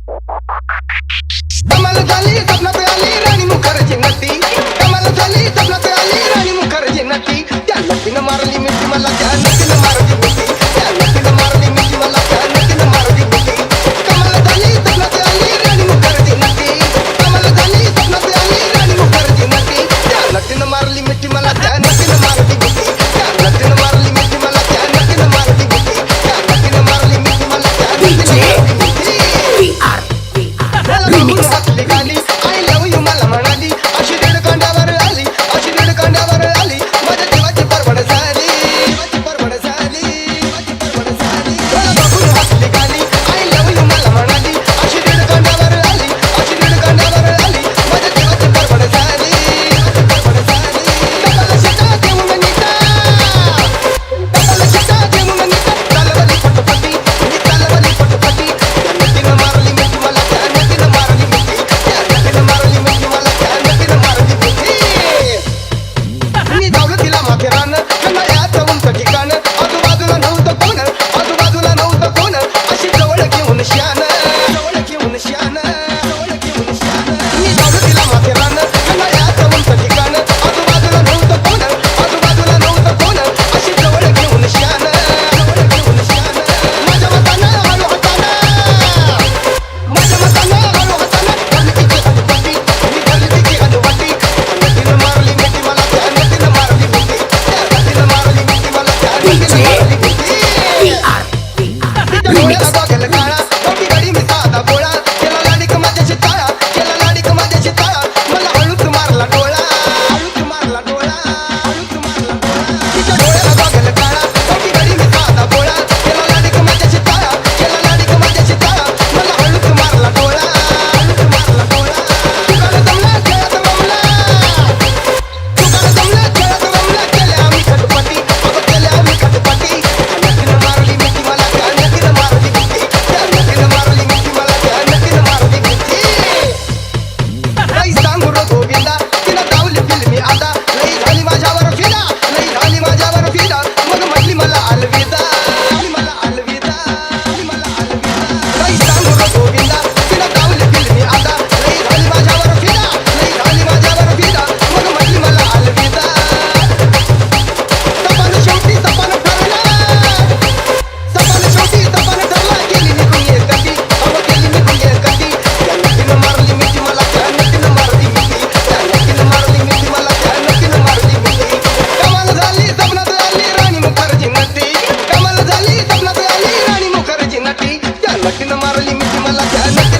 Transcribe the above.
कमाल झाली स्वप्नात आली राणी मुखर्जी नटी, कमाल झाली स्वप्नात आली राणी मुखर्जी नटी, त्या नटीनं मारली मिठी मला, त्या नटीनं मारली मिठी, त्या नटीनं मारली मिठी मला, त्या नटीनं मारली मिठी. कमाल झाली स्वप्नात आली राणी मुखर्जी नटी, कमाल झाली स्वप्नात आली राणी मुखर्जी नटी, त्या नटीनं मारली मिठी मला, त्या नटीनं मारली मिठी, त्या नटीनं मारली मिठी मला, त्या नटीनं मारली मिठी, त्या नटीनं मारली मिठी मला, त्या नटीनं मारली मिठी. हसली गाली आय लव्ह यू मला म्हणाली, अशी दीड कांड्यावर आली, अशी दीड कांड्यावर आली, माझ्या जीवाची परवड झाली, जीवाची परवड झाली, जीवाची परवड झाली. बघून हसली गाली आय लव्ह यू मला म्हणाली, अशी दीड कांड्यावर आली, अशी दीड कांड्यावर आली, माझ्या जीवाची परवड झाली, जीवाची परवड झाली. डबल शिटा देऊन नीटा, डबल शिटा देऊन नीटा, चालवली फटफटी, मी चालवली फटफटी, त्या नटीनं मारली मिठी मला, त्या नटीनं मारली मिठी, त्या नटीनं मारली मिठी मला, त्या नटीनं मारली मिठी. मी धावलं तिला माथेरान, कन्हैयाचं उंच ठिकाण, आजूबाजूला नव्हतं कोण, आजूबाजूला नव्हतं कोण, अशी जवळ घेऊन श्यान, जवळ घेऊन श्यान, जवळ घेऊन श्यान. मी धावलं तिला माथेरान, कन्हैयाचं उंच ठिकाण, आजूबाजूला नव्हतं कोण, आजूबाजूला नव्हतं कोण, अशी जवळ घेऊन श्यान, जवळ घेऊन श्यान. माझ्या मतानं हळू हातानं, माझ्या मतानं हळू हातानं धरली तिची हनुवटी, मी धरली तिची हनुवटी, त्या नटीनं मारली मिठी मला, त्या नटीनं मारली मिठी, त्या नटीनं मारली मिठी मला, त्या नटीनं मारली मिठी. तिच्या डोळ्याला गॉगल काळा, मोठी गाडी मी साधा गोळा, केला लाडीक माझ्याशी ताळा, केला लाडीक माझ्याशी ताळा, मला हळूच मारला डोळा, हळूच मारला डोळा, हळूच मारला डोळा. तिच्या डोळ्याला गॉगल काळा, मोठी गाडी मी साधा गोळा, केला लाडीक माझ्याशी ताळा, केला लाडीक माझ्याशी ताळा, मला हळूच मारला डोळा, हळूच मारला डोळा. तुकाला जमला खेळात रमला, तुकाला जमला खेळात रमला, केल्या आम्ही खटपटी, अगं केल्या आम्ही खटपटी, त्या नटीनं मारली मिठी मला, त्या नटीनं मारली मिठी, त्या नटीनं मारली मिठी मला, त्या नटीनं मारली मिठी. लई सांगू रे गोविंदा, तिनं धावली फिल्मी आता, लई झाली माझ्यावर फिदा, लई झाली माझ्यावर फिदा, मग म्हटली मला अलविदा, म्हटली मला अलविदा, म्हटली मला अलविदा. लई सांगू रे गोविंदा, तिनं धावली फिल्मी आता, लई झाली माझ्यावर फिदा, लई झाली माझ्यावर फिदा, मग म्हटली मला अलविदा. सपन शेवटी सपन ठरलं, सपन शेवटी सपन ठरलं, गेली निघून एकटी, अहो गेली निघून एकटी, त्या नटीनं मारली मिठी मला, त्या नटीनं मारली मिठी, त्या नटीनं मारली मिठी मला, त्या नटीनं मारली मिठी. कमाल झाली स्वप्नात आली राणी मुखर्जी नटी, कमाल झाली स्वप्नात आली राणी मुखर्जी नटी, त्या नटीनं मारली मिठी मला, त्या नटीनं